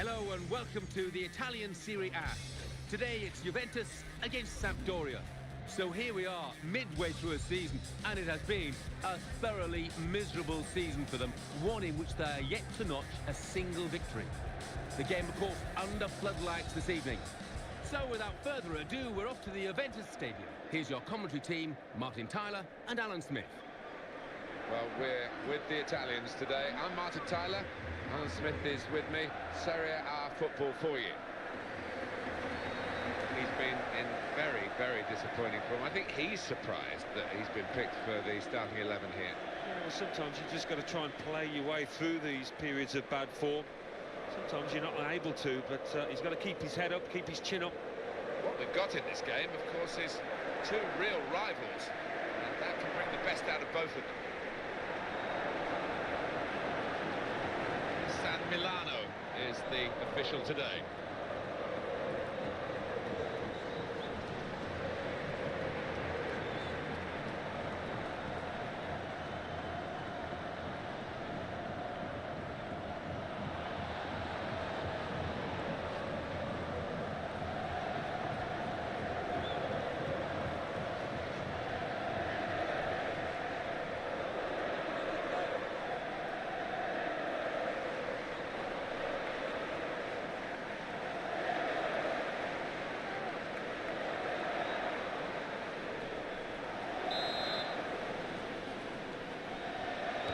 Hello and welcome to the Italian Serie A. Today it's Juventus against Sampdoria. So here we are, midway through a season, and it has been a thoroughly miserable season for them, one in which they are yet to notch a single victory. The game, of course, under floodlights this evening. So without further ado, we're off to the Juventus Stadium. Here's your commentary team, Martin Tyler and Alan Smith. Well, we're with the Italians today. I'm Martin Tyler. Alan Smith is with me. Serie A football for you. He's been in very, very disappointing form. I think he's surprised that he's been picked for the starting 11 here. Yeah, well, sometimes you've just got to try and play your way through these periods of bad form. Sometimes you're not able to, but he's got to keep his head up, keep his chin up. What we've got in this game, of course, is two real rivals, and that can bring the best out of both of them. San Milano is the official today.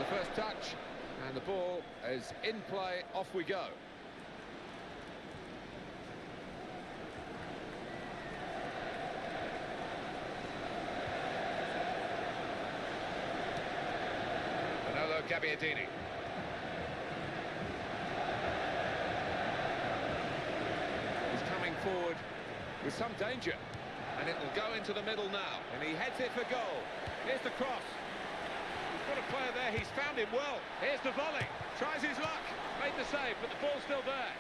First touch, and the ball is in play. Off we go. Manolo Gabbiadini. He's coming forward with some danger, and it will go into the middle now, and he heads it for goal. Here's the cross. What a player there, he's found him well. Here's the volley, tries his luck, made the save, but the ball's still there.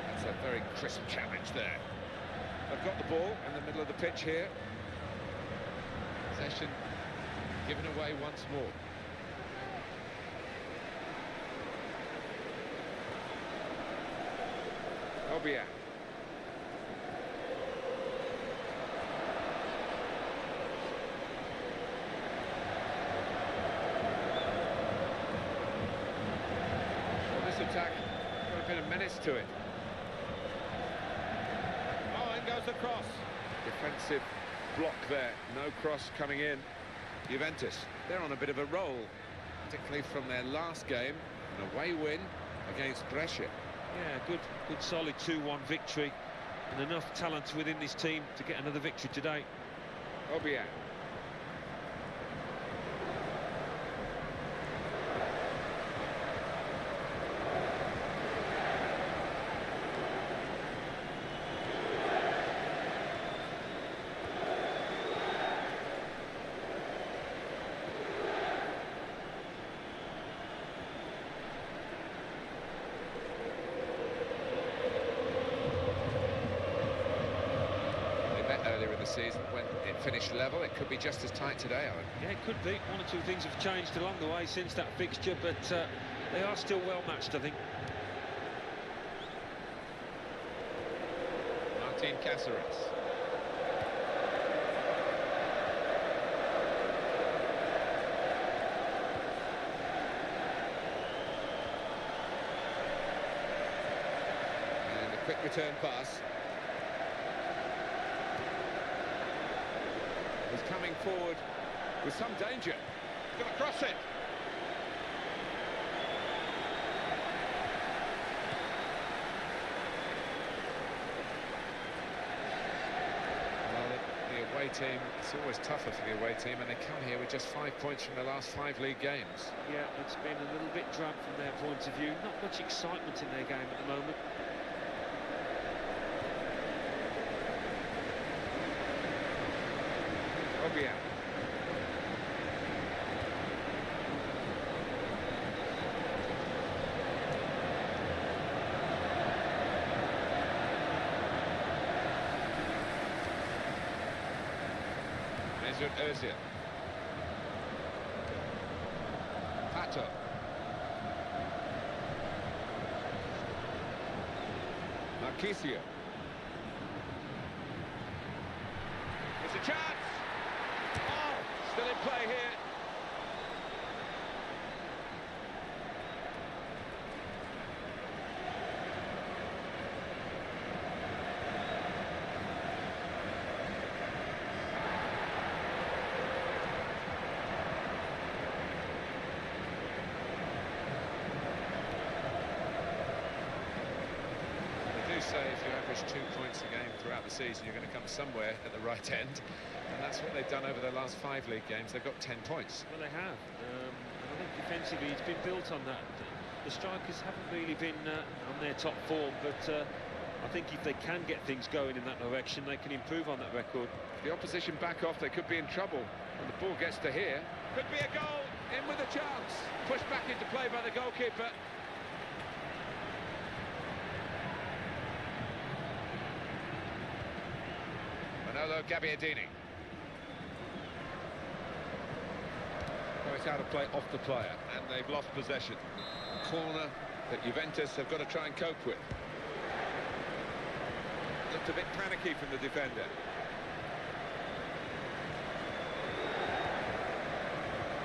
That's a very crisp challenge there. They've got the ball in the middle of the pitch here. Possession given away once more. Obiang. Attack, got a bit of menace to it. Oh, in goes the cross. Defensive block there, no cross coming in. Juventus, they're on a bit of a roll, particularly from their last game, an away win against Brescia. Yeah, good solid 2-1 victory, and enough talent within this team to get another victory today. Obiang. Earlier in the season when it finished level. It could be just as tight today, Alan. Yeah, it could be. One or two things have changed along the way since that fixture, but they are still well matched, I think. Martin Caceres. And a quick return pass. He's coming forward with some danger. He's going to cross it. Well, the away team, it's always tougher for the away team, and they come here with just 5 points from their last 5 league games. Yeah, it's been a little bit drab from their point of view. Not much excitement in their game at the moment. Obiang. Mesut Özil. Pato. Marquisio. It's a chance. Oh, still in play here. Say if you average 2 points a game throughout the season, you're going to come somewhere at the right end, and that's what they've done over their last 5 league games. They've got 10 points. Well, they have. And I think defensively it's been built on that. The strikers haven't really been on their top form, but I think if they can get things going in that direction, they can improve on that record. If the opposition back off, they could be in trouble. When the ball gets to here, could be a goal. In with a chance. Pushed back into play by the goalkeeper. Manolo Gabbiadini. Oh, it's out of play off the player, and they've lost possession. A corner that Juventus have got to try and cope with. Looked a bit panicky from the defender.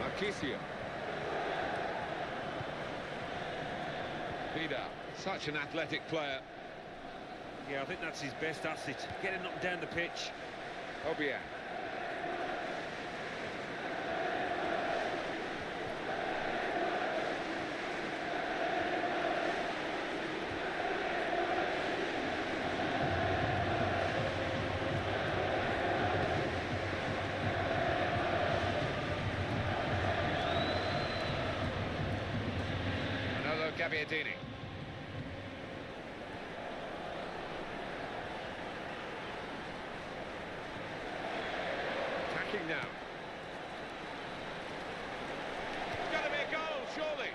Marquisio. Vidal, such an athletic player. Yeah, I think that's his best asset, getting up down the pitch. Obiang. Manolo Gabbiadini. Now. It's got to be a goal, surely.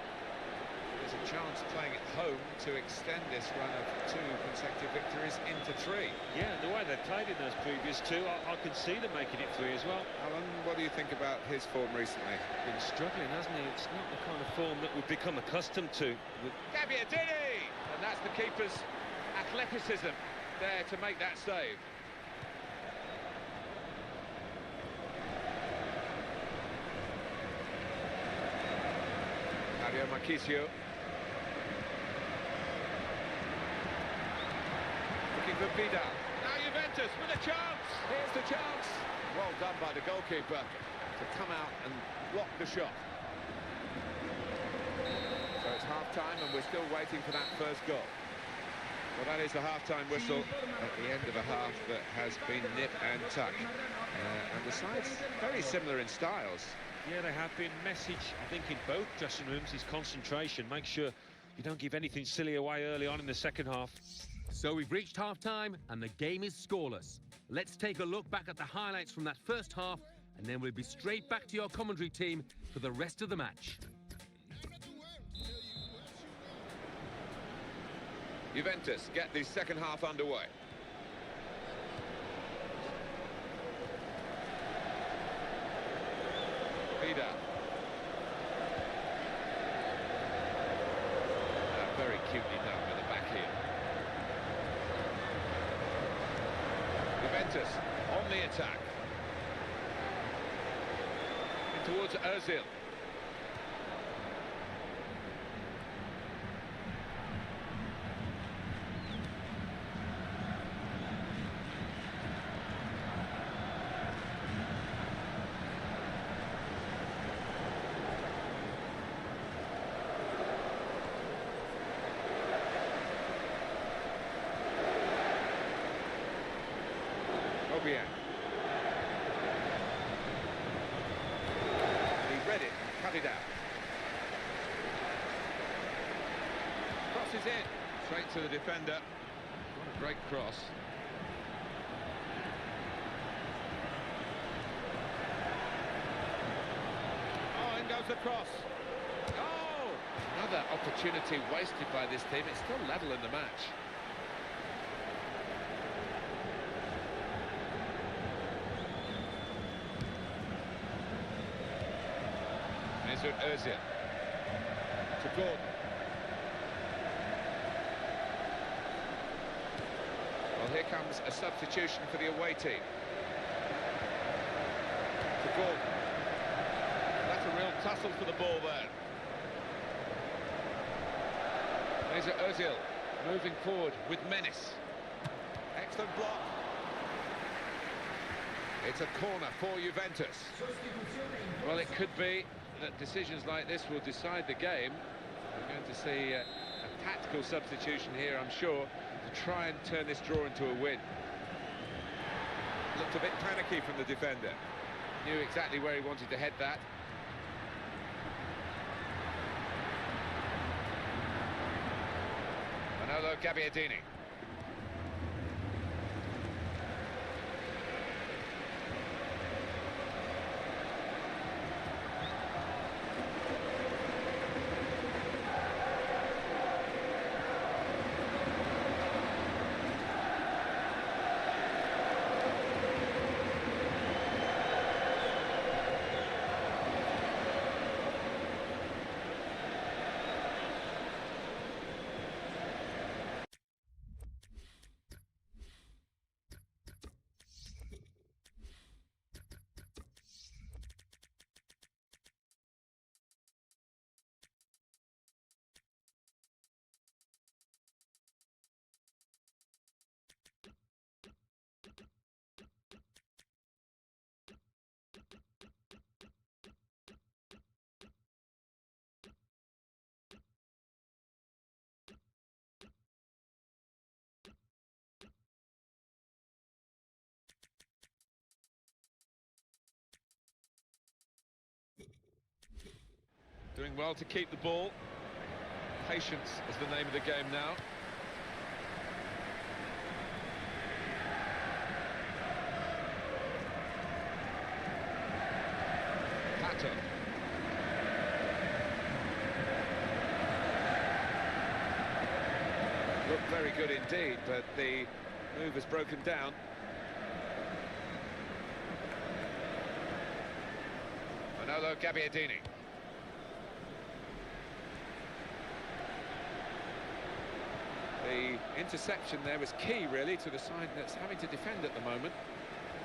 There's a chance playing at home to extend this run of 2 consecutive victories into 3. Yeah, and the way they've played in those previous 2, I can see them making it 3 as well. Alan, what do you think about his form recently? Been struggling, hasn't he? It's not the kind of form that we've become accustomed to. Gabbiadini! And that's the keeper's athleticism there to make that save. Mario Marquisio. Looking for Vidal. Now Juventus with a chance. Here's the chance. Well done by the goalkeeper to come out and block the shot. So it's half-time and we're still waiting for that first goal. Well, that is the half-time whistle at the end of a half that has been nip and tuck. And the sides very similar in styles. Yeah, they have been. Message, I think, in both dressing rooms is concentration. Make sure you don't give anything silly away early on in the second half. So we've reached half-time and the game is scoreless. Let's take a look back at the highlights from that first half, and then we'll be straight back to your commentary team for the rest of the match. Juventus get the second half underway. Vidal. Very cutely done with the back heel. Juventus on the attack. In towards Ozil. Obiang. He read it and cut it out. Crosses in. Straight to the defender. What a great cross. Oh, in goes the cross. Oh! Another opportunity wasted by this team. It's still level in the match. Mesut Ozil. To Gordon. Well, here comes a substitution for the away team. To Gordon. That's a real tussle for the ball there. There's Ozil moving forward with menace. Excellent block. It's a corner for Juventus. Well, it could be that decisions like this will decide the game. We're going to see a tactical substitution here, I'm sure, to try and turn this draw into a win. Looked a bit panicky from the defender. Knew exactly where he wanted to head that. Manolo Gabbiadini. Doing well to keep the ball. Patience is the name of the game now. Pato. Looked very good indeed, but the move has broken down. Manolo Gabbiadini. The interception there was key, really, to the side that's having to defend at the moment.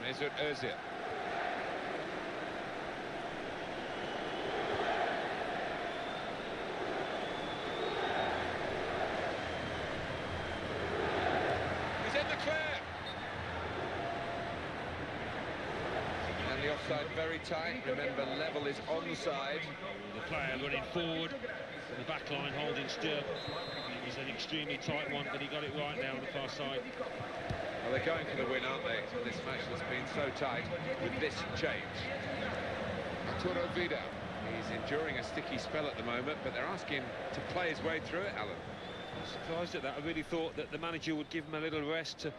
Mesut Ozil. He's in the clear. And the offside very tight. Remember, level is onside. The player running forward, the back line holding still. It's an extremely tight one, but he got it right now on the far side. Well, they're going for the win, aren't they? This match has been so tight with this change. Arturo Vidal. He's enduring a sticky spell at the moment, but they're asking him to play his way through it, Alan. I'm surprised at that. I really thought that the manager would give him a little rest to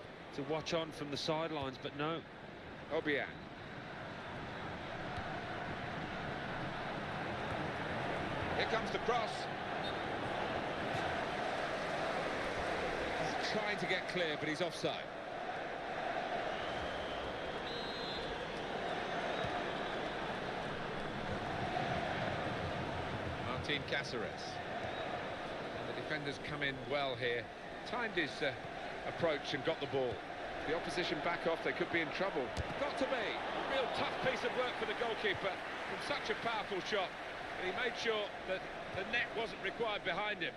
watch on from the sidelines, but no. Obiang. Here comes the cross. He's trying to get clear, but he's offside. Martin Cáceres. And the defenders come in well here. Timed his approach and got the ball. The opposition back off, they could be in trouble. Got to be. A real tough piece of work for the goalkeeper from such a powerful shot. He made sure that the net wasn't required behind him.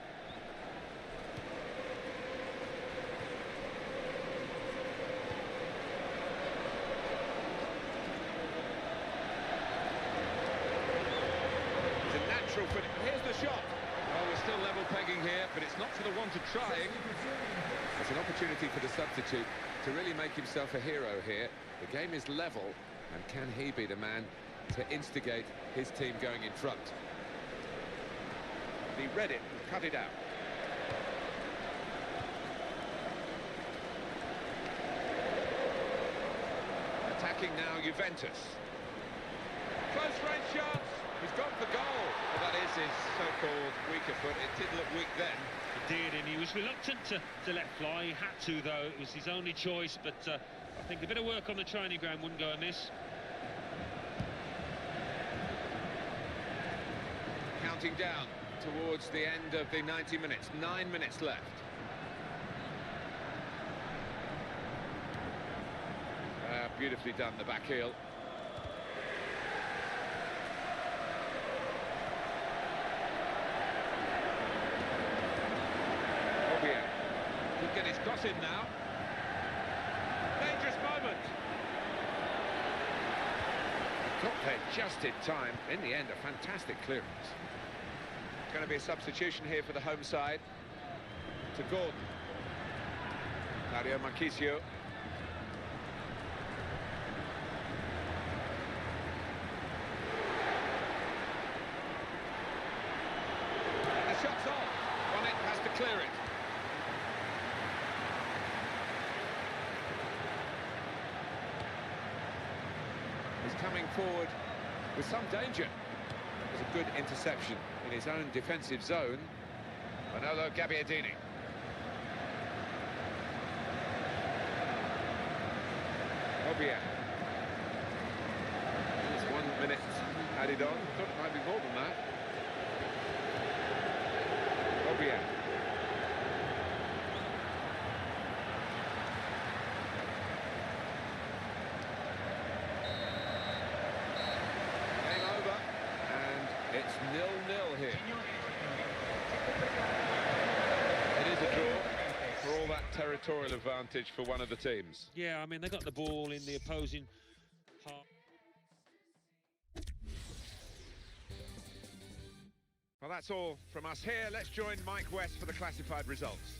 It's a natural foot. Here's the shot. Oh, we're still level pegging here, but it's not for the want of trying. It's an opportunity for the substitute to really make himself a hero here. The game is level, and can he be the man to instigate his team going in front? He read it and cut it out. Attacking now, Juventus. Close range chance. He's gone for goal. Well, that is his so-called weaker foot. It did look weak then. It did, and he was reluctant to let fly. He had to, though. It was his only choice, but I think a bit of work on the training ground wouldn't go amiss. counting down towards the end of the 90 minutes. 9 minutes left. Beautifully done, the back heel. Could get his cross in now. Dangerous moment. Got there just in time. In the end, a fantastic clearance. Going to be a substitution here for the home side. To Gordon. Mario Marchisio. And the shot's off. Bonnet has to clear it. He's coming forward with some danger. It was a good interception in his own defensive zone. Manolo Gabbiadini. Obiang. There's 1 minute added on. Thought it might be more than that. Obiang. It's 0-0 here. It is a draw for all that territorial advantage for one of the teams. Yeah, I mean, they got the ball in the opposing half. Well, that's all from us here. Let's join Mike West for the classified results.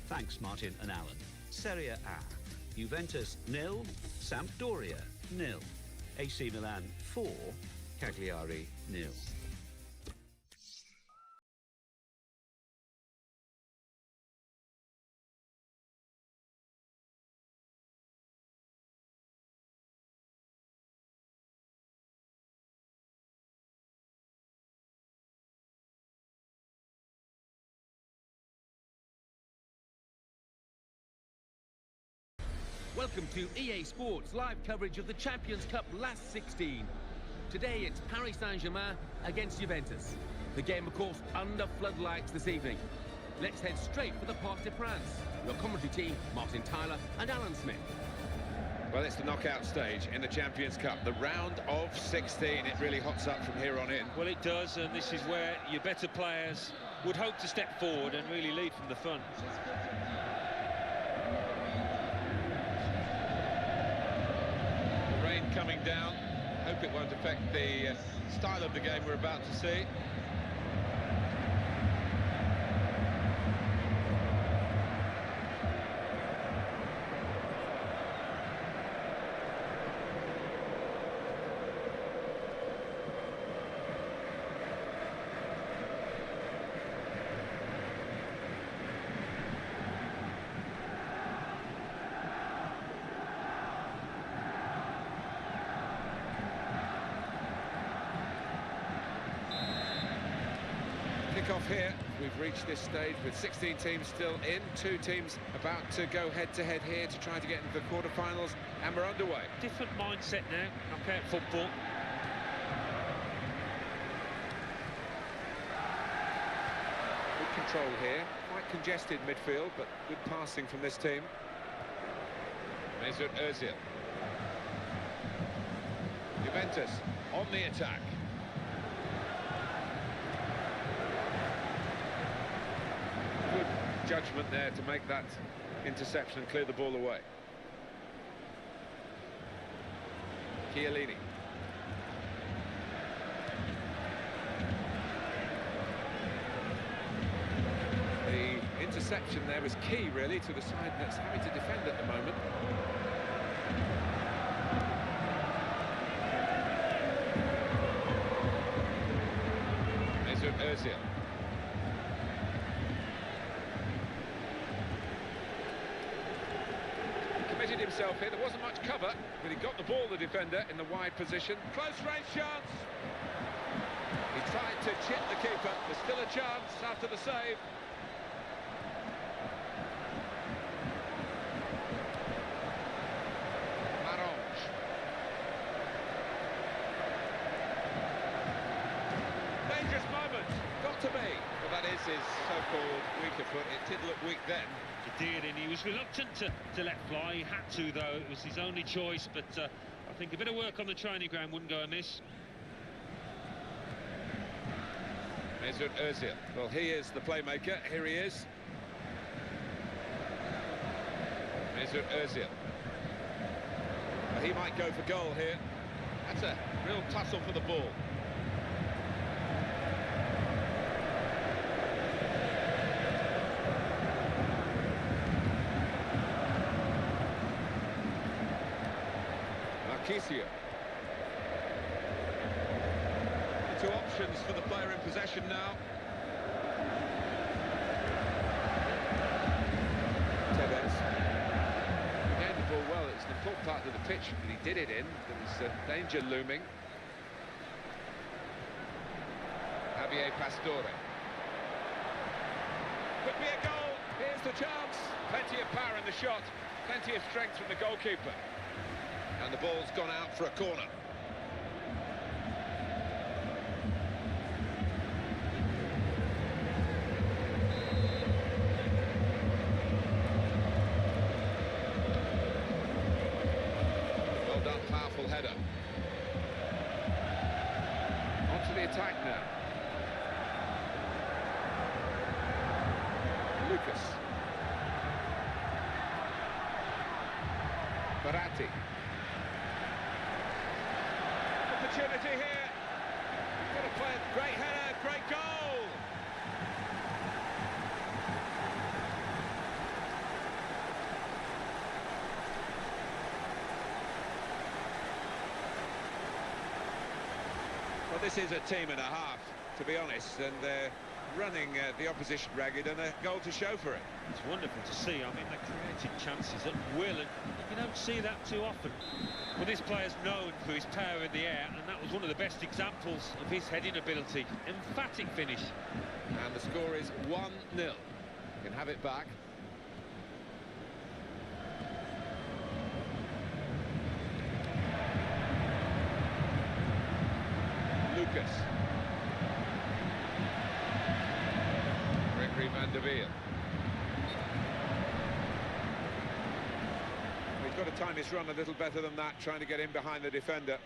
Thanks, Martin and Alan. Serie A. Juventus 0, Sampdoria 0, AC Milan 4, Cagliari 0. Welcome to EA Sports live coverage of the Champions Cup last 16. Today it's Paris Saint-Germain against Juventus. The game, of course, under floodlights this evening. Let's head straight for the Parc des Princes. Your commentary team, Martin Tyler and Alan Smith. Well, it's the knockout stage in the Champions Cup, the round of 16. It really hots up from here on in. Well, it does, and this is where your better players would hope to step forward and really lead from the front. Coming down. Hope it won't affect the style of the game we're about to see. Off here. We've reached this stage with 16 teams still in, 2 teams about to go head-to-head here to try to get into the quarterfinals, and we're underway. Different mindset now, knockout football. Good control here, quite congested midfield, but good passing from this team. Mesut Ozil. Juventus on the attack. Judgment there to make that interception and clear the ball away. Chiellini. The interception there was key, really, to the side that's having to defend at the moment. Mesut Ozil. Himself here. There wasn't much cover, but he got the ball, the defender, in the wide position. Close range chance. He tried to chip the keeper. There's still a chance after the save. Marange. Dangerous moment. this is so-called weaker foot. It did look weak then. It did, and he was reluctant to let fly. He had to, though. It was his only choice, but I think a bit of work on the training ground wouldn't go amiss. Mesut Ozil. Well, he is the playmaker. Here he is. Mesut Ozil. Well, he might go for goal here. That's a real tussle for the ball. Marquisio. Two options for the player in possession now. Tevez. Gained the ball well. It's an important part of the pitch that he did it in. There was danger looming. Javier Pastore. Could be a goal. Here's the chance. Plenty of power in the shot. Plenty of strength from the goalkeeper. And the ball's gone out for a corner. Well done, powerful header. On to the attack now. Lucas. Baratti. Opportunity here. Got to play a great header, great goal. Well, this is a team and a half, to be honest, and they're running the opposition ragged, and a goal to show for it. It's wonderful to see. I mean, they created chances at will, and you don't see that too often. Well, this player's known for his power in the air, and that was one of the best examples of his heading ability. Emphatic finish. And the score is 1-0. Can have it back. Lucas. Van der Veer. He's got to time his run a little better than that, trying to get in behind the defender.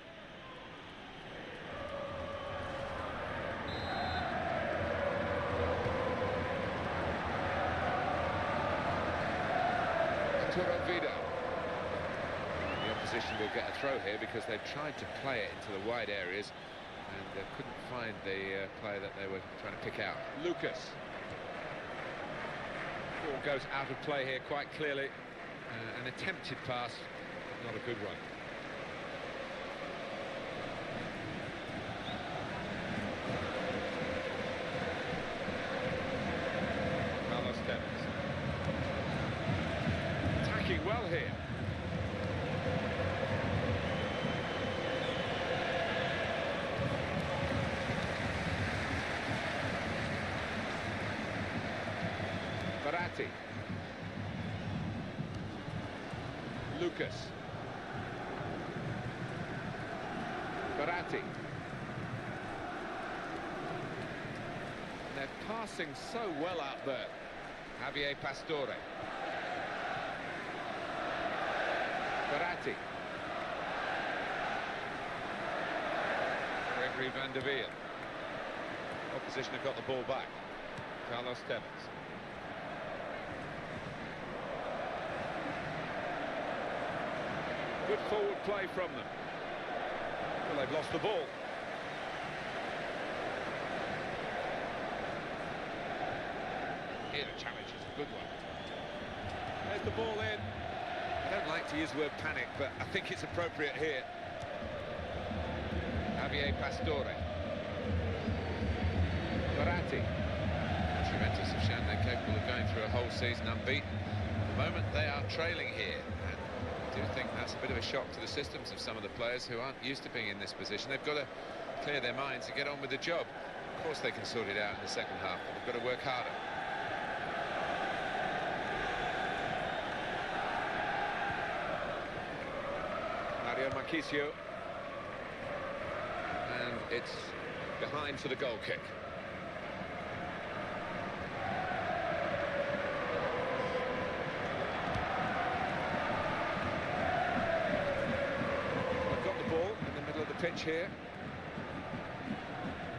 Arturo Vidal. The opposition will get a throw here because they've tried to play it into the wide areas and couldn't find the player that they were trying to pick out. Lucas. Ball goes out of play here quite clearly. An attempted pass, but not a good one. Carlos Tevez. Attacking well here. Baratti. Lucas. Baratti. They're passing so well out there. Javier Pastore. Baratti. Gregory Van der Veer. Opposition have got the ball back. Carlos Tevez. Good forward play from them. Well, they've lost the ball. Here the challenge is a good one. There's the ball in. I don't like to use the word panic, but I think it's appropriate here. Javier Pastore. Baratti. Juventus have shown they're capable of going through a whole season unbeaten. At the moment they are trailing here. I do think that's a bit of a shock to the systems of some of the players who aren't used to being in this position. They've got to clear their minds and get on with the job. Of course they can sort it out in the second half, but they've got to work harder. Mario Marquisio. And it's behind for the goal kick. pitch here.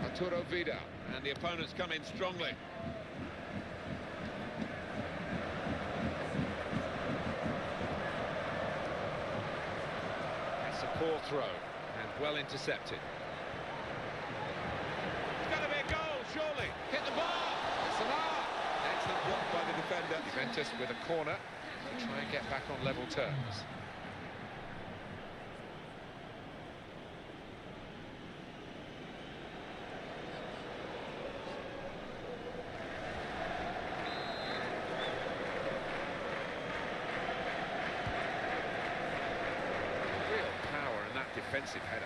Arturo Vidal, and the opponents come in strongly. That's a poor throw, and well intercepted. It's going to be a goal, surely. Hit the bar. It's an R. Excellent block by the defender. Juventus with a corner to try and get back on level terms. Defensive header.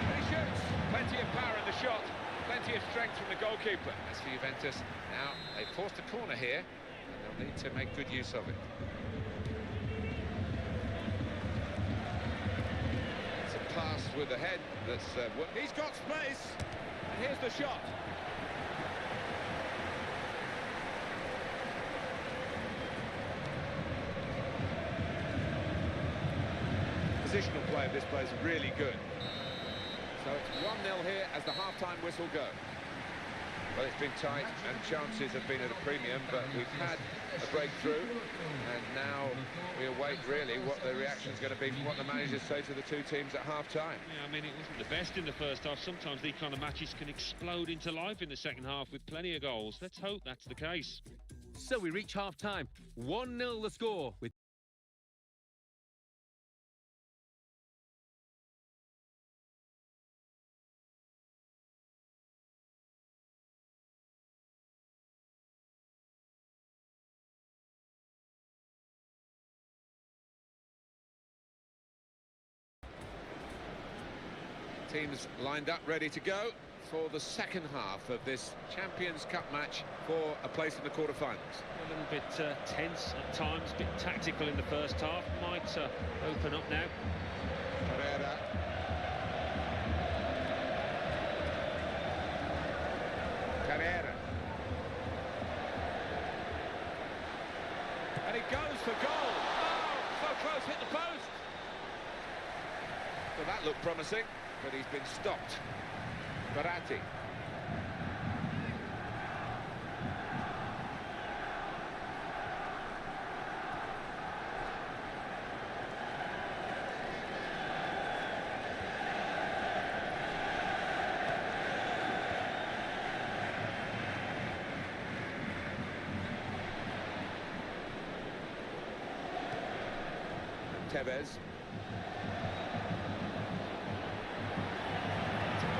And he shoots. Plenty of power in the shot. Plenty of strength from the goalkeeper. As for Juventus, now they've forced a corner here, and they'll need to make good use of it. It's a pass with the head that's... he's got space. And here's the shot. Positional play of this play is really good. So it's 1-0 here as the half-time whistle goes. Well, it's been tight and chances have been at a premium, but we've had a breakthrough, and now we await really what the reaction is going to be from what the managers say to the two teams at half-time. Yeah, I mean, it wasn't the best in the first half. Sometimes these kind of matches can explode into life in the second half with plenty of goals. Let's hope that's the case. So we reach half-time. 1-0 the score with teams lined up, ready to go for the second half of this Champions Cup match for a place in the quarter-finals. A little bit tense at times, a bit tactical in the first half. Might open up now. Carreira. Carreira. And he goes for goal. Oh, so close, hit the post. Well, that looked promising, but he's been stopped. Baratti. Tevez.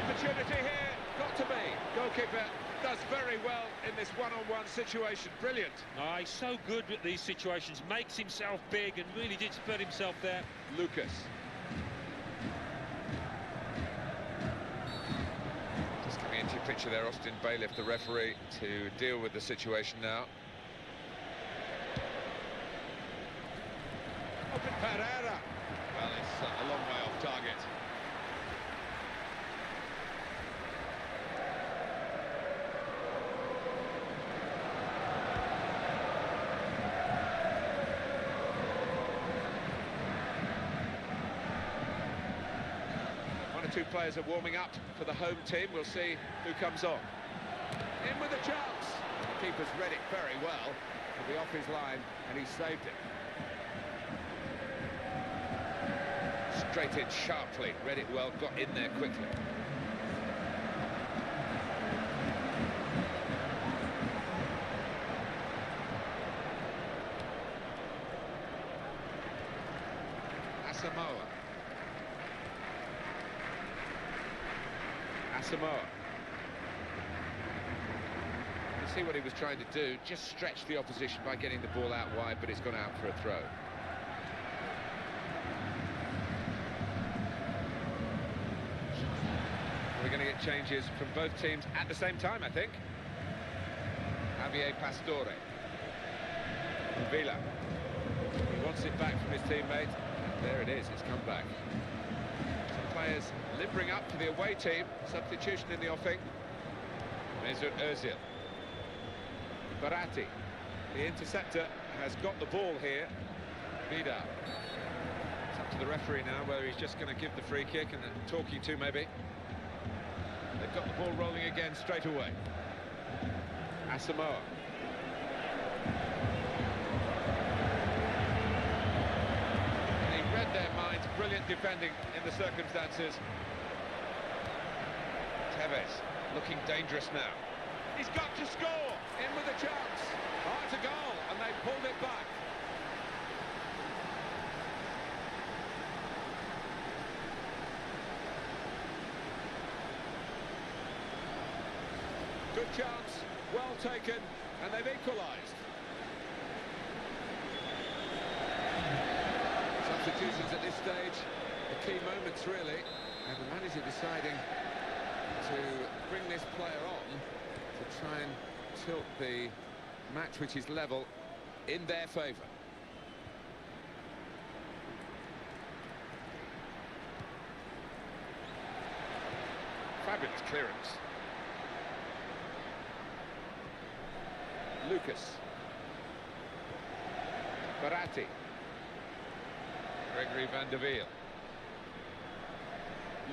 Opportunity here, got to be. Goalkeeper does very well in this one-on-one situation. Brilliant. Oh, he's so good at these situations, makes himself big and really did spread himself there. Lucas. Just coming into your picture there, Austin Bailiff, the referee, to deal with the situation now. Open Pereira. Well, it's a long way off target. Two players are warming up for the home team. We'll see who comes on. In with a chance. The keeper's read it very well. He'll be off his line, and he saved it. Straight in sharply, read it well, got in there quickly. Asamoah. Asamoah. You see what he was trying to do, just stretch the opposition by getting the ball out wide, but it's gone out for a throw. We're going to get changes from both teams at the same time, I think. Javier Pastore. Villa. He wants it back from his teammate. There it is, it's come back. Some players limbering up for the away team. Substitution in the offing. Mesut Ozil. Baratti. The interceptor has got the ball here. Vida. It's up to the referee now whether he's just going to give the free kick and then talking to maybe. They've got the ball rolling again straight away. Asamoah. And he read their minds. Brilliant defending in the circumstances. Tevez looking dangerous now. He's got to score. In with a chance. Oh, it's a goal, and they pulled it back. Good chance, well taken, and they've equalised. Substitutions at this stage, the key moments really, and the manager deciding to bring this player on to try and tilt the match, which is level, in their favour. Fabulous clearance. Lucas. Baratti. Gregory van der Wiel.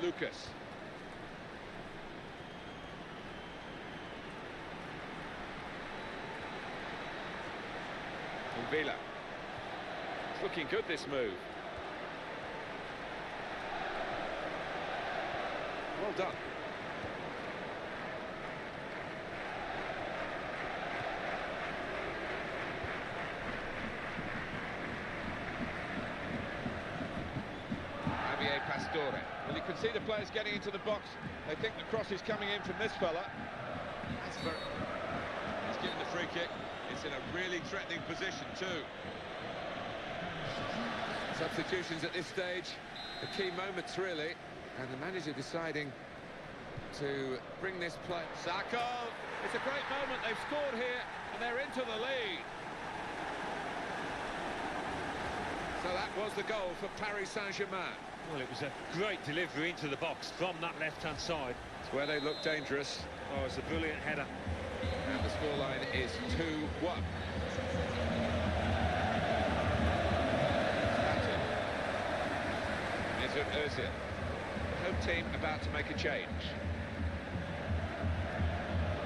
Lucas. Villa. It's looking good, this move. Well done. Javier Pastore. Well, you can see the players getting into the box. They think the cross is coming in from this fella. That's very... He's given the free kick. It's in a really threatening position too. Substitutions at this stage, the key moments really, and the manager deciding to bring this play. Sacco, it's a great moment, they've scored here and they're into the lead. So that was the goal for Paris Saint-Germain. Well, it was a great delivery into the box from that left-hand side. It's where they look dangerous. Oh, it's a brilliant header. And the scoreline is 2-1. Mesut Ozil. Home team about to make a change.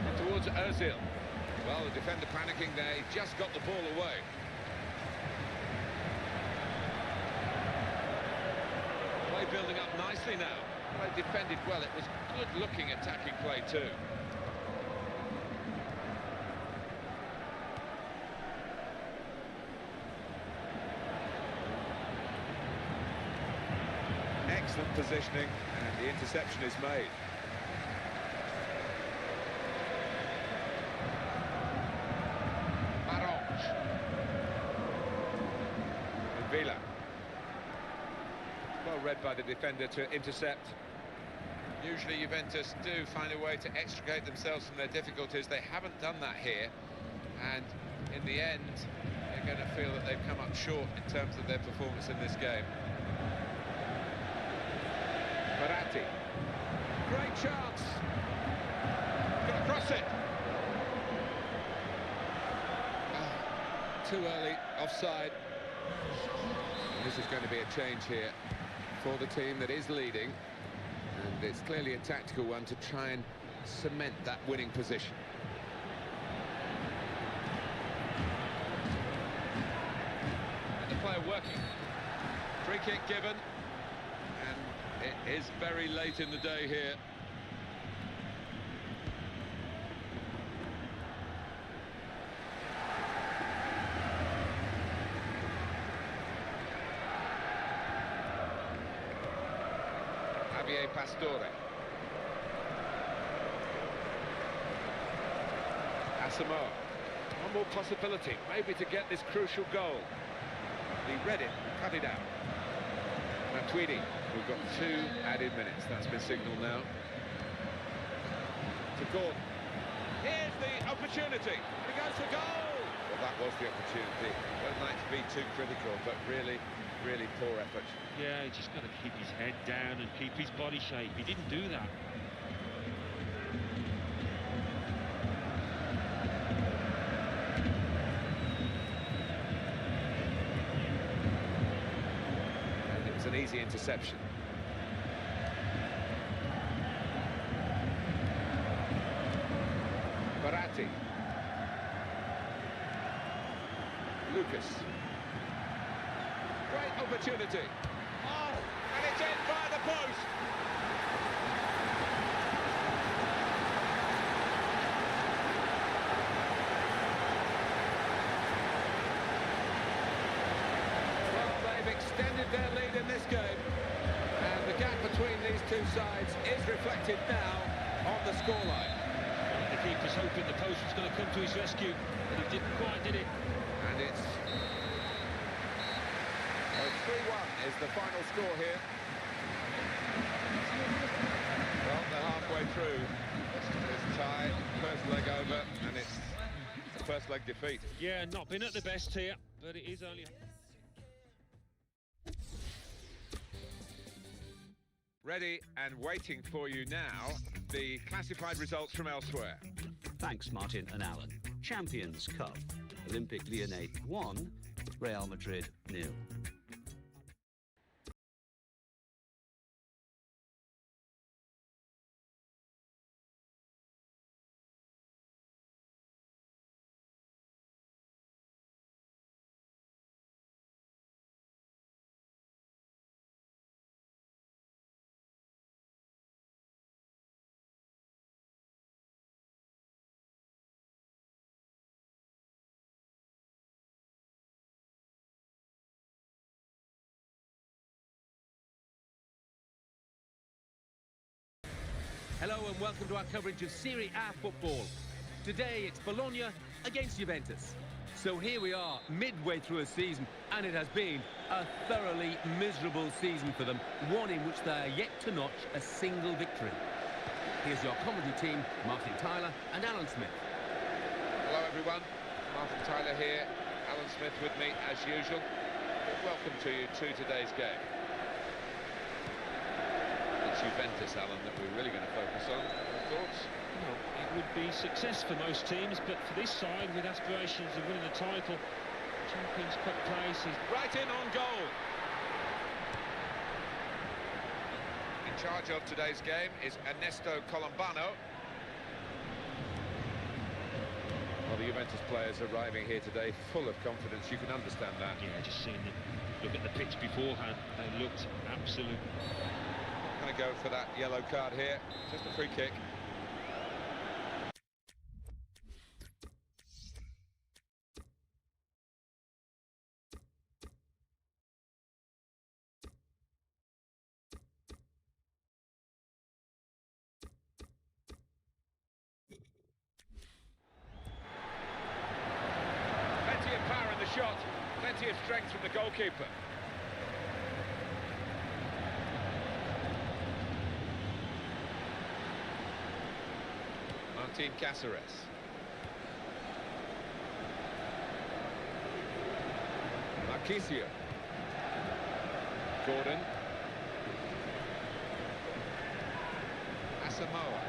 And towards Ozil. Well, the defender panicking there. He just got the ball away. Play building up nicely now. They defended well. It was good-looking attacking play too. Excellent positioning, and the interception is made. Marange. And Villa. Well read by the defender to intercept. Usually Juventus do find a way to extricate themselves from their difficulties. They haven't done that here, and in the end they're going to feel that they've come up short in terms of their performance in this game. Baratti. Great chance. Going to cross it. Too early, offside. And this is going to be a change here for the team that is leading. And it's clearly a tactical one to try and cement that winning position. And the player working. Free kick given. And it is very late in the day here. Javier Pastore. Asamoah. One more possibility, maybe to get this crucial goal. He read it, cut it out. Matuidi. We've got 2 added minutes. That's been signalled now. To Gordon. Here's the opportunity. He goes for goal. Well, that was the opportunity. Don't like to be too critical, but really, really poor effort. Yeah, he's just got to keep his head down and keep his body shape. He didn't do that. was an easy interception. Baratti. Lucas. Great opportunity. Oh, and it's in by the post. Well, they've extended their lead in this game, and the gap between these two sides is reflected now on the scoreline. The keeper's hoping the post was going to come to his rescue, but he didn't quite, did it? And it's 3-1 is the final score here. Well, they're halfway through this tie, first leg over, and it's the first leg defeat. Yeah, not been at the best here, but it is only... Ready and waiting for you now, the classified results from elsewhere. Thanks, Martin and Alan. Champions Cup. Olympic Lyonnais 1, Real Madrid 0. Hello and welcome to our coverage of Serie A football. Today it's Bologna against Juventus. So here we are, midway through a season, and it has been a thoroughly miserable season for them, one in which they are yet to notch a single victory. Here's your comedy team, Martin Tyler and Alan Smith. Hello everyone, Martin Tyler here, Alan Smith with me as usual. Welcome to you to today's game. It's Juventus, Alan, that we're really going to focus on. Thoughts? Well, it would be success for most teams, but for this side, with aspirations of winning the title, Champions Cup place is... Right in on goal. In charge of today's game is Ernesto Colombano. Well, the Juventus players arriving here today full of confidence, you can understand that. Yeah, just seeing them look at the pitch beforehand, they looked absolute. Going to go for that yellow card here, just a free kick. Plenty of power in the shot, plenty of strength from the goalkeeper. Martin Cáceres. Marquisio. Gordon. Asamoah.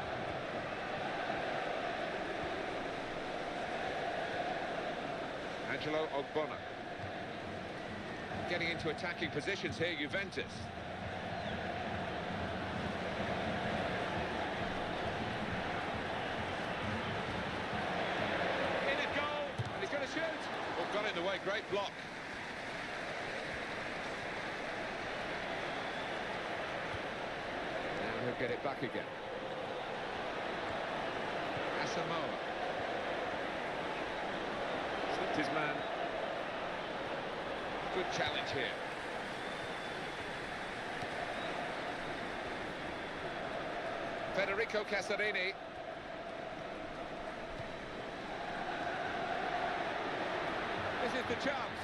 Angelo Ogbonna. Getting into attacking positions here, Juventus. Got in the way, great block. Now he'll get it back again. Asamoah. Slipped his man. Good challenge here. Federico Casarini. This is the chance.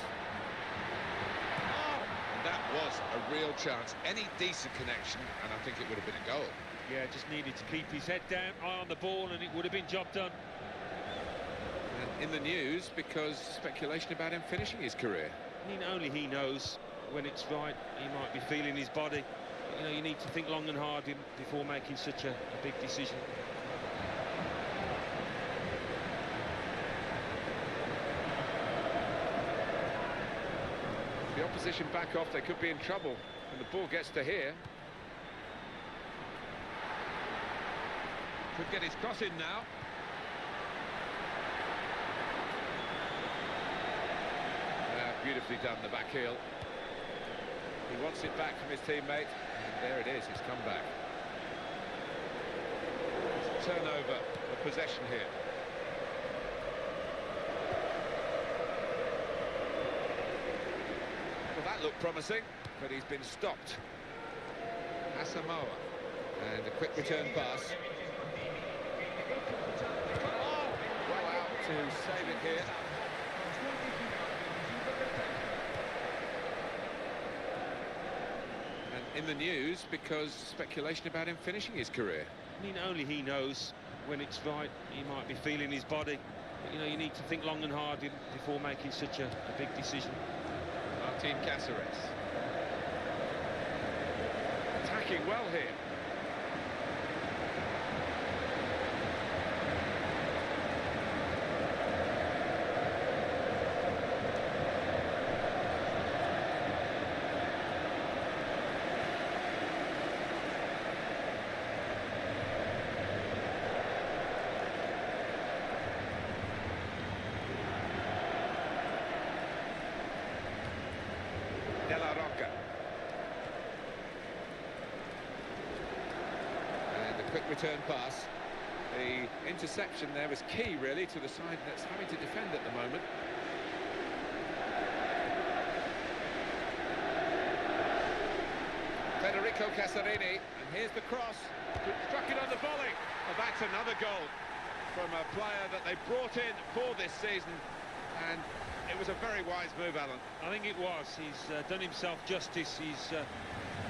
Oh! And that was a real chance. Any decent connection, and I think it would have been a goal. Yeah, just needed to keep his head down, eye on the ball, and it would have been job done. And in the news, because speculation about him finishing his career. I mean, only he knows when it's right. He might be feeling his body. But, you know, you need to think long and hard before making such a big decision. The opposition back off, they could be in trouble. And the ball gets to here. Could get his cross in now. Beautifully done, the back heel. He wants it back from his teammate, and there it is, it's come back. It's a turnover of possession here. Well, that looked promising, but he's been stopped. Asamoah, and a quick return pass. Oh, well out to save it here. In the news because speculation about him finishing his career. I mean, only he knows when it's right. He might be feeling his body. But, you know, you need to think long and hard before making such a big decision. Martin Cáceres. Attacking well here. And a quick return pass. The interception there was key, really, to the side that's having to defend at the moment. Federico Casarini, and here's the cross. Struck it on the volley. Well, that's another goal from a player that they brought in for this season, and it was a very wise move, Alan. I think it was. He's done himself justice. He's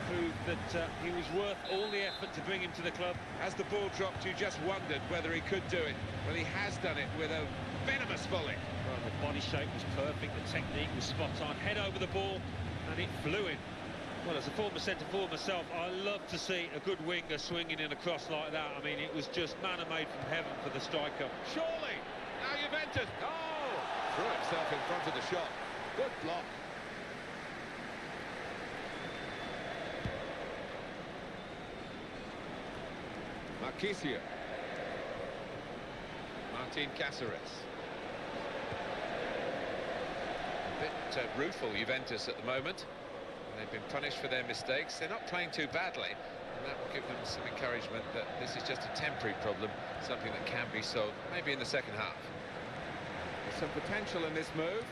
proved that he was worth all the effort to bring him to the club. As the ball dropped, you just wondered whether he could do it. Well, he has done it with a venomous volley. Well, the body shape was perfect, the technique was spot on. Head over the ball, and it flew in. Well, as a former centre-forward myself, I love to see a good winger swinging in a cross like that. I mean, it was just manna-made from heaven for the striker. Surely! Now Juventus! Oh! Threw himself in front of the shot. Good block. Marquisio. Martin Cáceres. A bit rueful, Juventus, at the moment. They've been punished for their mistakes. They're not playing too badly, and that will give them some encouragement that this is just a temporary problem, something that can be solved, maybe in the second half. There's some potential in this move.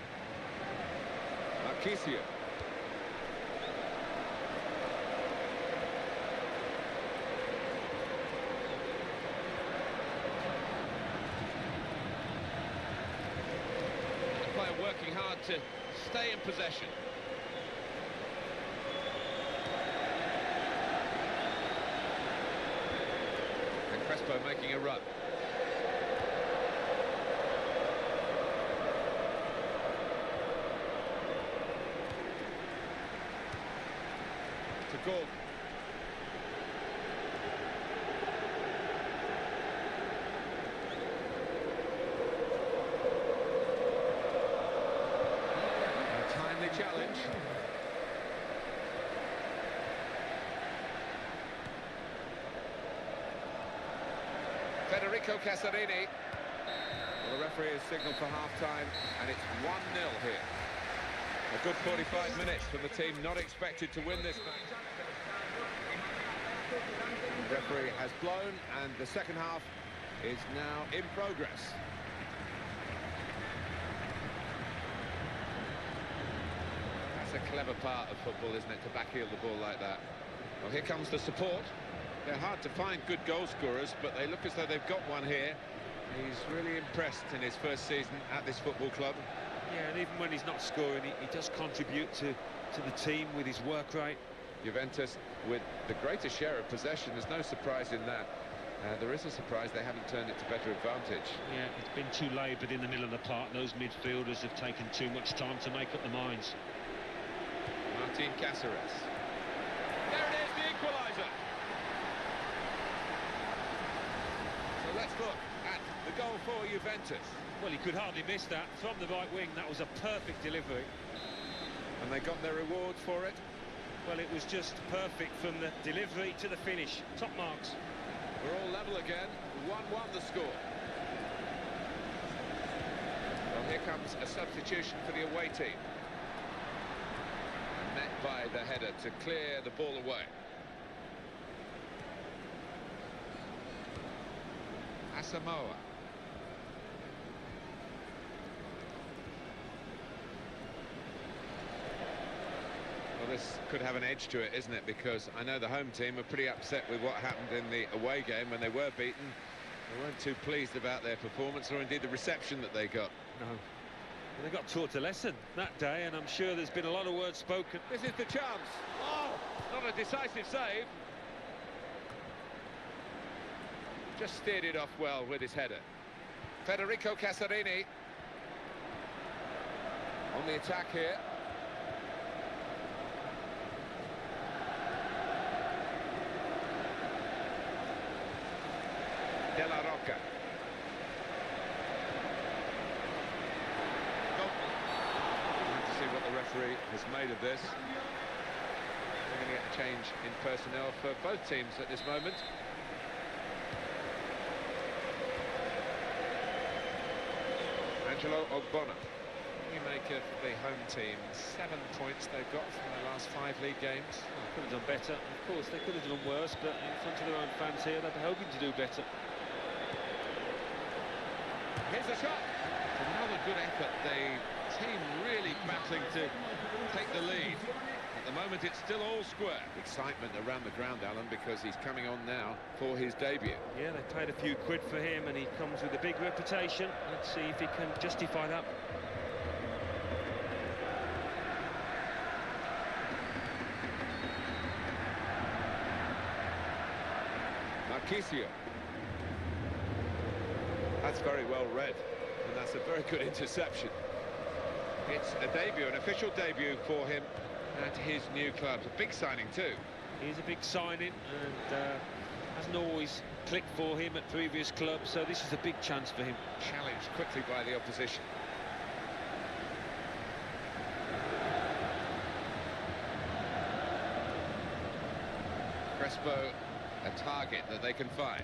Marquisio. The player working hard to stay in possession. Crespo making a run. To Gordon. A timely challenge. Federico Casarini. Well, the referee has signalled for half-time, and it's 1-0 here. A good 45 minutes for the team not expected to win this match. The referee has blown, and the second half is now in progress. That's a clever part of football, isn't it, to backheel the ball like that. Well, here comes the support. They're hard to find good goal scorers, but they look as though they've got one here. He's really impressed in his first season at this football club. Yeah, and even when he's not scoring, he does contribute to the team with his work rate. Juventus with the greatest share of possession, there's no surprise in that. There is a surprise they haven't turned it to better advantage. Yeah, it's been too laboured in the middle of the park. Those midfielders have taken too much time to make up their minds. Martin Cáceres. There it is, the equaliser. So let's look at the goal for Juventus. Well, he could hardly miss that. From the right wing, that was a perfect delivery. And they got their reward for it. Well, it was just perfect from the delivery to the finish. Top marks. We're all level again. 1-1 the score. Well, here comes a substitution for the away team. Met by the header to clear the ball away. Asamoah. Well, this could have an edge to it, isn't it? Because I know the home team are pretty upset with what happened in the away game when they were beaten. They weren't too pleased about their performance or indeed the reception that they got. No. Well, they got taught a lesson that day, and I'm sure there's been a lot of words spoken. This is the chance. Oh, not a decisive save. Just steered it off well with his header. Federico Casarini on the attack here. De La Roca. We'll have to see what the referee has made of this. We're going to get a change in personnel for both teams at this moment. Angelo Ogbonna. You make of the home team 7 points they've got from their last 5 league games. Well, could have done better. Of course, they could have done worse, but in front of their own fans here, they'd be hoping to do better. Here's a shot. Another good effort. The team really battling to take the lead. At the moment, it's still all square. Excitement around the ground, Alan, because he's coming on now for his debut. Yeah, they paid a few quid for him, and he comes with a big reputation. Let's see if he can justify that. Marquisio. That's very well read, and that's a very good interception. It's a debut, an official debut for him at his new club. A big signing too. He's a big signing, and hasn't always clicked for him at previous clubs, so this is a big chance for him. Challenged quickly by the opposition. Crespo, a target that they can find.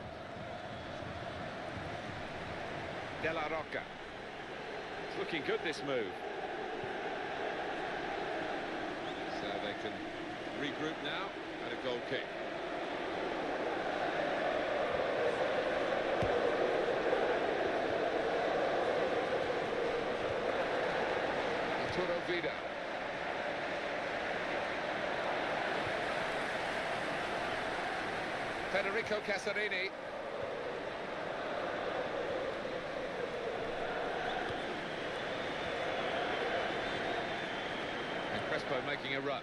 De La Roca. It's looking good, this move. So they can regroup now at a goal kick. Arturo Vidal. Federico Casarini. And Crespo making a run.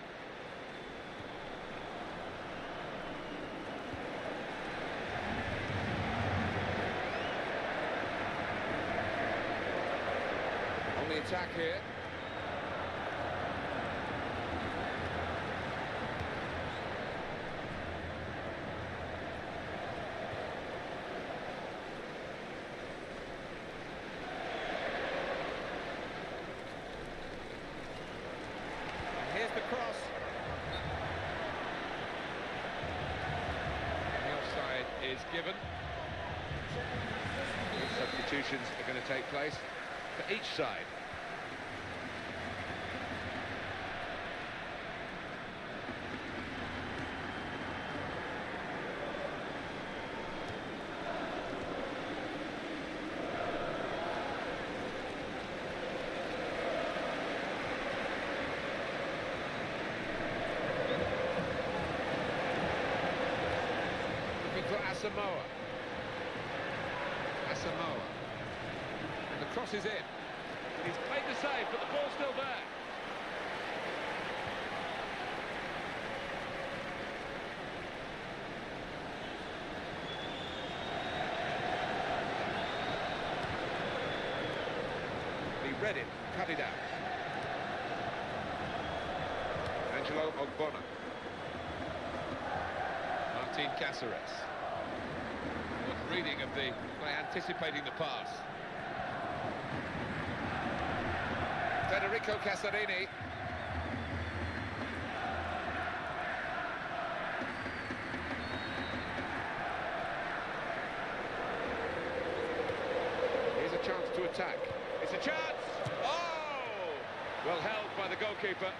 On the attack here. Here's the cross. And the offside is given. Substitutions are going to take place for each side. Asamoah. Asamoah. And the cross is in. He's made the save, but the ball's still there. He read it, cut it out. Angelo Ogbonna. Martin Cáceres. Good reading of by anticipating the pass. Federico Casarini. attack. It's a chance! Oh! Well held by the goalkeeper.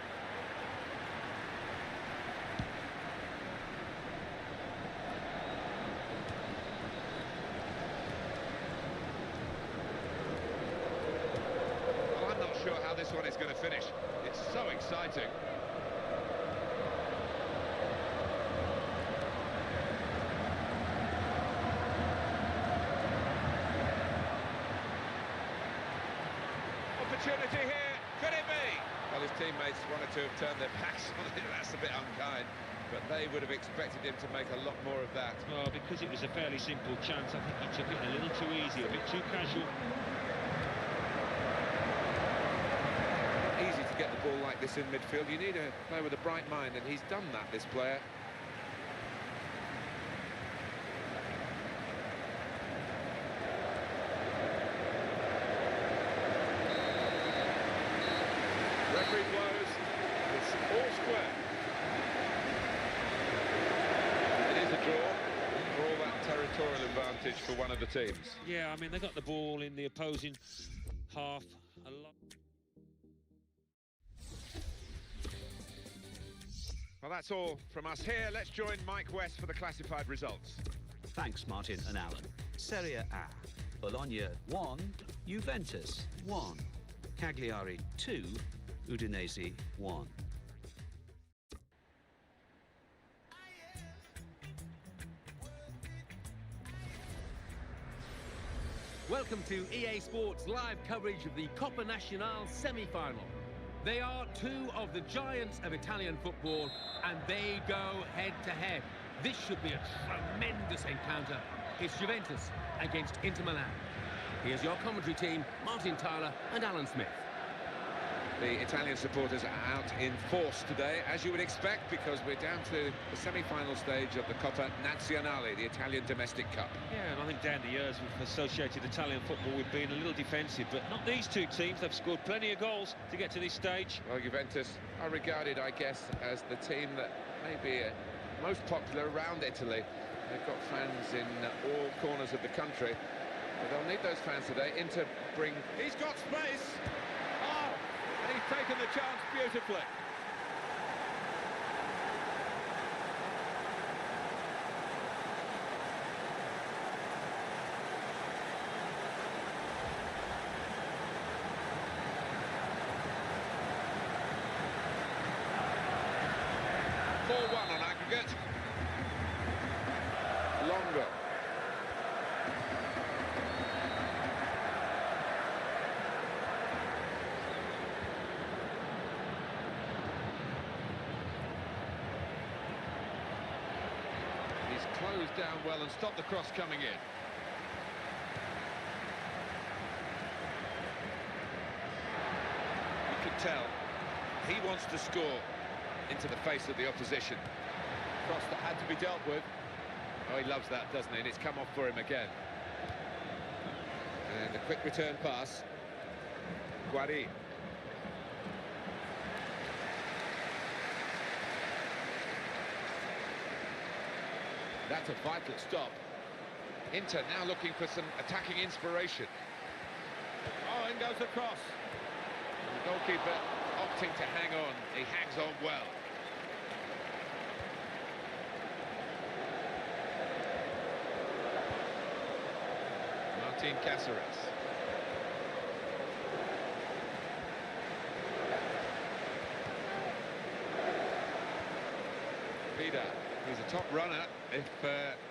Well, I'm not sure how this one is going to finish. It's so exciting. Opportunity here, could it be? Well, his teammates wanted to have turned their backs on it. That's a bit unkind, but they would have expected him to make a lot more of that. Well, because it was a fairly simple chance, I think he took it a little too easy, a bit too casual. Easy to get the ball like this in midfield. You need a player with a bright mind, and he's done that, this player. Referee blows. It's all square. It is a draw for all that territorial advantage for one of the teams. Yeah, I mean, they got the ball in the opposing half a lot. Well, that's all from us here. Let's join Mike West for the classified results. Thanks, Martin and Alan. Serie A. Bologna 1, Juventus 1, Cagliari 2, Udinese 1. Welcome to EA Sports live coverage of the Coppa Nacional semi-final. They are two of the giants of Italian football, and they go head-to-head. This should be a tremendous encounter. It's Juventus against Inter Milan. Here's your commentary team, Martin Tyler and Alan Smith. The Italian supporters are out in force today, as you would expect, because we're down to the semi-final stage of the Coppa Nazionale, the Italian domestic cup. Yeah, and I think down the years we've associated Italian football with being a little defensive, but not these two teams. They've scored plenty of goals to get to this stage. Well, Juventus are regarded, I guess, as the team that may be most popular around Italy. They've got fans in all corners of the country, but they'll need those fans today. Inter bring... He's got space! Oh! He's taken the chance beautifully. On aggregate. Longer. He's closed down well and stopped the cross coming in. You can tell he wants to score into the face of the opposition. Cross that had to be dealt with. Oh, he loves that, doesn't he? And it's come off for him again. And a quick return pass. Guari. That's a vital stop. Inter now looking for some attacking inspiration. Oh, in goes the cross. And the goalkeeper opting to hang on. He hangs on well. Martin Cáceres. Vida, he's a top runner. If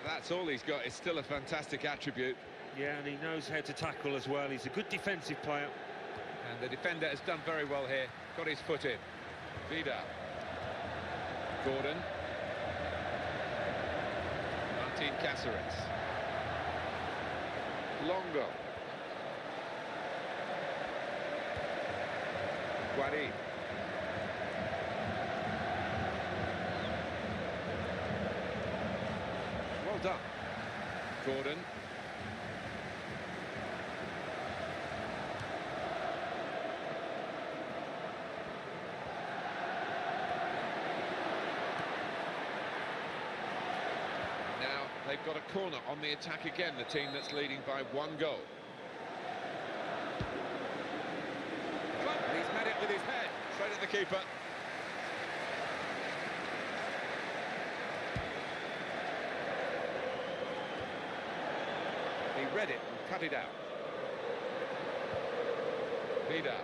that's all he's got, it's still a fantastic attribute. Yeah, and he knows how to tackle as well. He's a good defensive player. And the defender has done very well here. Got his foot in. Vida. Gordon. Martin Cáceres. Longo. Guari. Well done. Gordon. They've got a corner on the attack again, the team that's leading by 1 goal. his head, straight at the keeper. He read it and cut it out. Vida.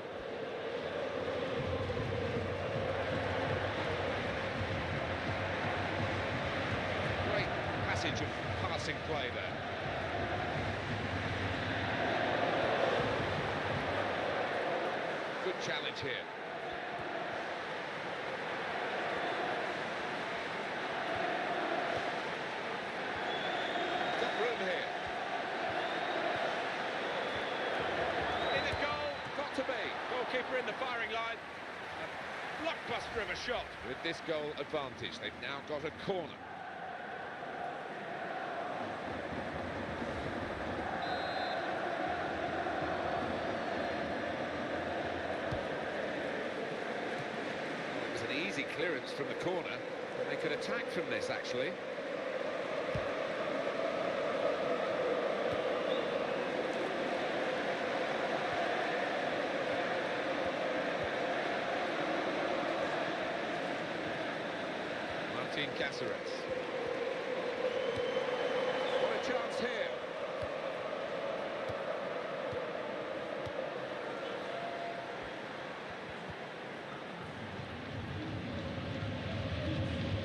Great passage of passing play there. Good challenge here. Got room here. In the goal, got to be. Goalkeeper in the firing line. A blockbuster of a shot. With this goal advantage, they've now got a corner. Easy clearance from the corner, and they could attack from this actually. Martin Cáceres. What a chance here.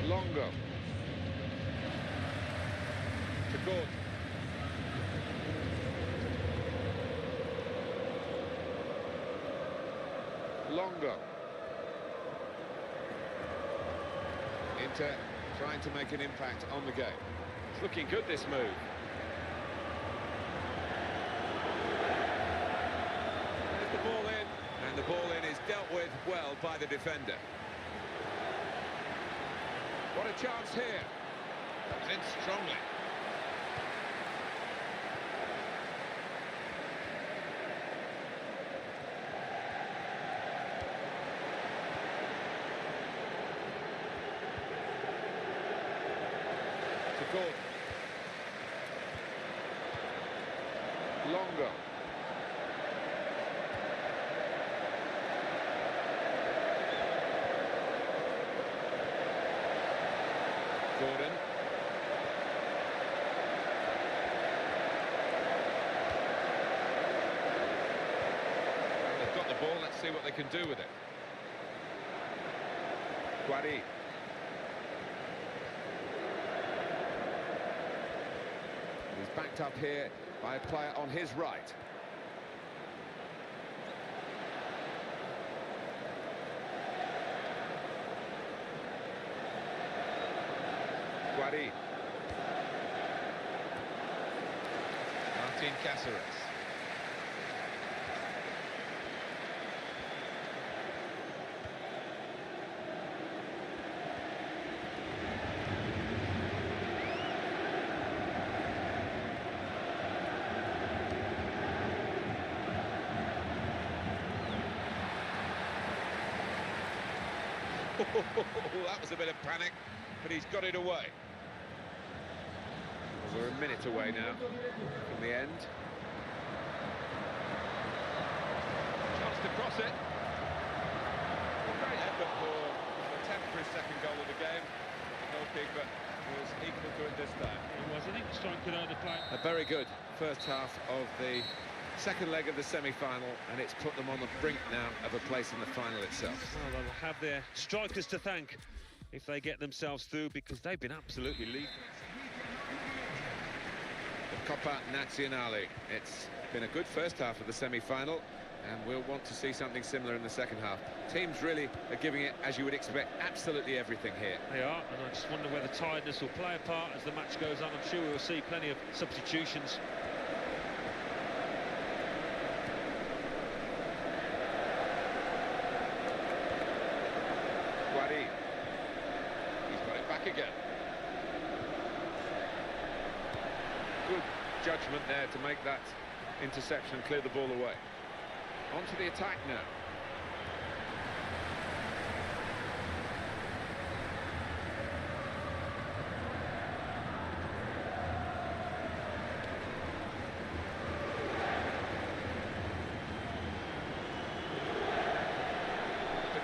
Longo to Gordon. Longo. Inter trying to make an impact on the game. It's looking good, this move. There's the ball in, and the ball in is dealt with well by the defender. What a chance here. Comes in strongly. To Gordon. Longo. Gordon. They've got the ball, let's see what they can do with it. Guadi. He's backed up here by a player on his right. Guadi. Martin Cáceres. That was a bit of panic, but he's got it away. We're a minute away now from the end. Chance to cross it. A great effort for attempt for his second goal of the game. The goalkeeper was equal to it this time. It was. I think the strike could only play. A very good first half of the second leg of the semi-final, and it's put them on the brink now of a place in the final itself. Well, they'll have their strikers to thank if they get themselves through, because they've been absolutely lethal. The Coppa Nazionale. It's been a good first half of the semi-final, and we'll want to see something similar in the second half. Teams really are giving it, as you would expect, absolutely everything here. They are, and I just wonder whether tiredness will play a part as the match goes on. I'm sure we'll see plenty of substitutions. Guadi. He's got it back again. Good judgment there to make that interception and clear the ball away. On to the attack now.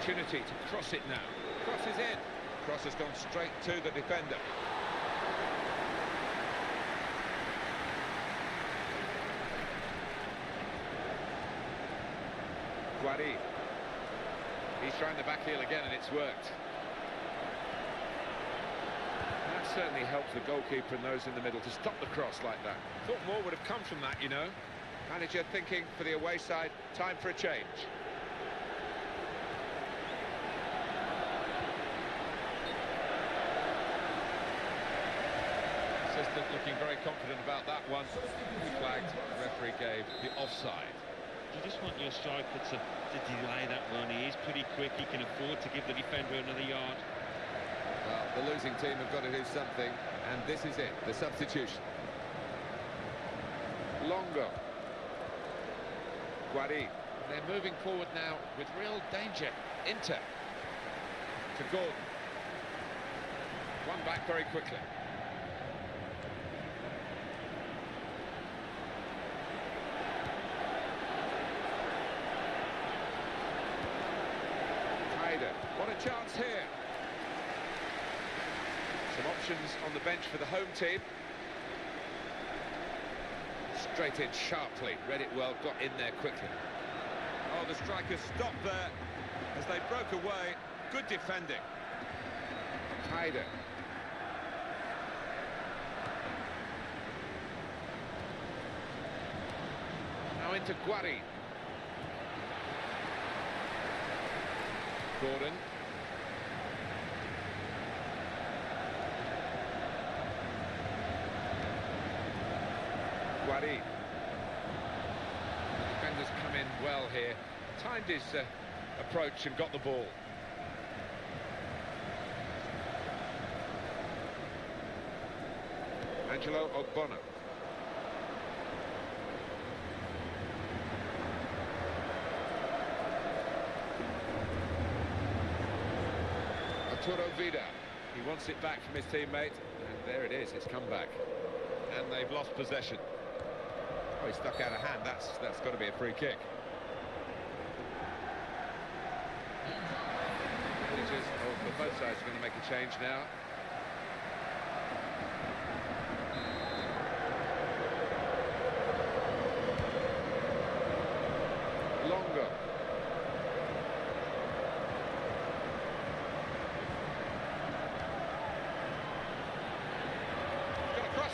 opportunity to cross it now. Crosses in. Cross has gone straight to the defender. Guari. He's trying the back heel again and it's worked. That certainly helps the goalkeeper and those in the middle to stop the cross like that. Thought more would have come from that, you know. Manager thinking for the away side, time for a change. Assistant looking very confident about that one. He flagged, the referee gave the offside. You just want your striker to delay that run. He is pretty quick. He can afford to give the defender another yard. Well, the losing team have got to do something, and this is it, the substitution. Longo. Guari. They're moving forward now with real danger. Inter. To Gordon. One back very quickly. What a chance here. Some options on the bench for the home team. Straight in sharply, read it well, got in there quickly. Oh, the strikers stopped there as they broke away. Good defending. Hyder. Now into Guari. Gordon. Guari. Defenders come in well here. Timed his approach and got the ball. Angelo Ogbono. Arturo Vidal. He wants it back from his teammate, and there it is, it's come back. And they've lost possession. Oh, he stuck out a hand, that's got to be a free kick. Managers of both sides are going to make a change now. Longo.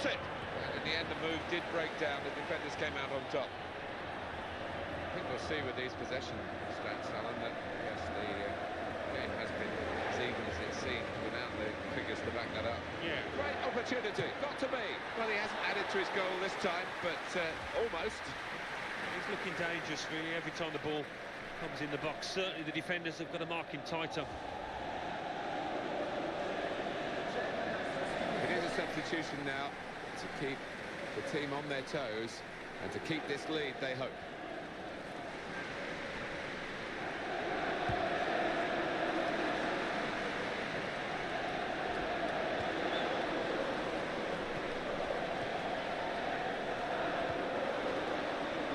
It. And in the end, the move did break down. The defenders came out on top. I think we'll see with these possession stats, Alan, that yes, the game has been as even as it seemed without the figures to back that up. Yeah. Great opportunity. Got to be. Well, he hasn't added to his goal this time, but almost. He's looking dangerous, really, every time the ball comes in the box. Certainly the defenders have got to mark him tighter. It is a substitution now to keep the team on their toes and to keep this lead, they hope.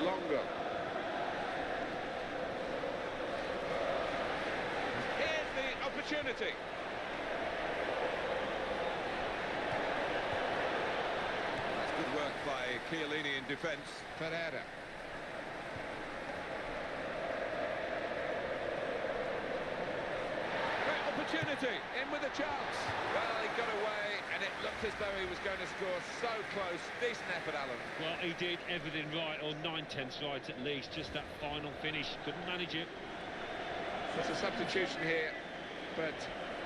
Longo. Here's the opportunity. Good work by Chiellini in defence. Carreira. Great opportunity, in with a chance. Well, he got away, and it looked as though he was going to score so close. Decent effort, Alan. Well, he did everything right, or 9/10 right at least. Just that final finish, couldn't manage it. There's a substitution here, but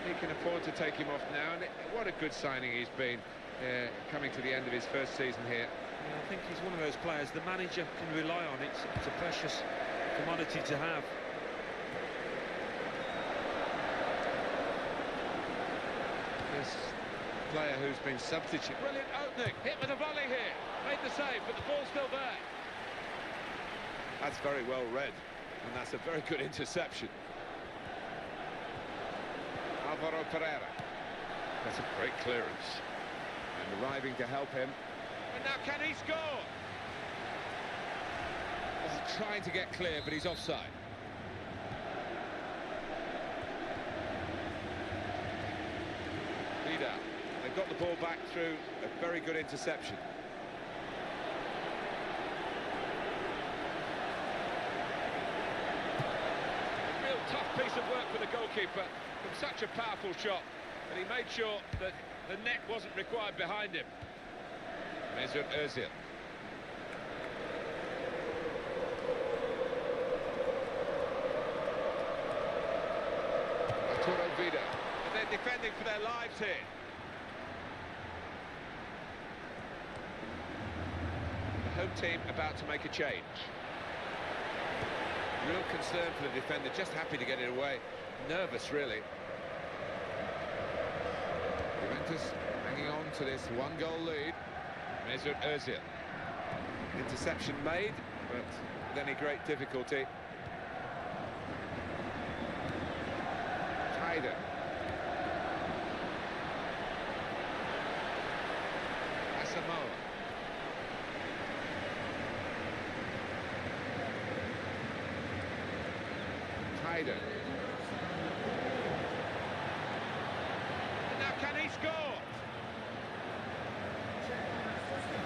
he can afford to take him off now, and what a good signing he's been. Coming to the end of his first season here. Yeah, I think he's one of those players the manager can rely on. It's a precious commodity to have. This player who's been substituted. Brilliant opening, hit with a volley here. Made the save, but the ball's still there. That's very well read, and that's a very good interception. Alvaro Pereira. That's a great clearance. And arriving to help him. And now can he score? Oh, trying to get clear, but he's offside. Vida. They've got the ball back through a very good interception. Real tough piece of work for the goalkeeper from such a powerful shot, but he made sure that the net wasn't required behind him. Mesut Özil. Arturo Vida. But they're defending for their lives here. The home team about to make a change. Real concern for the defender, just happy to get it away. Nervous, really. Juventus hanging on to this one-goal lead. Mesut Özil. Interception made, but with any great difficulty. Haida. Asamoah. Haida. And now can he score?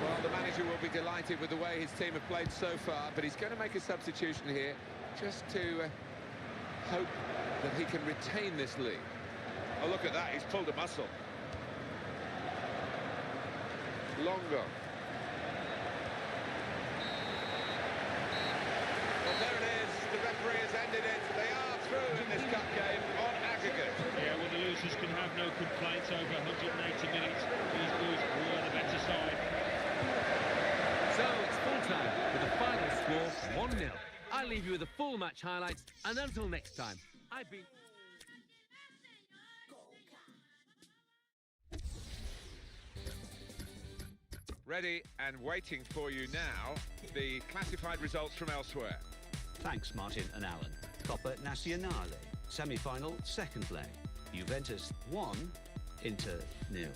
Well, the manager will be delighted with the way his team have played so far, but he's going to make a substitution here just to hope that he can retain this lead. Oh, look at that, he's pulled a muscle. Longo. Well, there it is, the referee has ended it. They are through in this cup game on aggregate. Yeah, well, the losers can have no complaints over 180 minutes. These boys were the better side. So it's full-time with the final score 1-0. I'll leave you with the full match highlights, and until next time, I've been... Ready and waiting for you now, the classified results from elsewhere. Thanks, Martin and Alan. Coppa Nazionale. Semi-final, second leg. Juventus 1, Inter 0.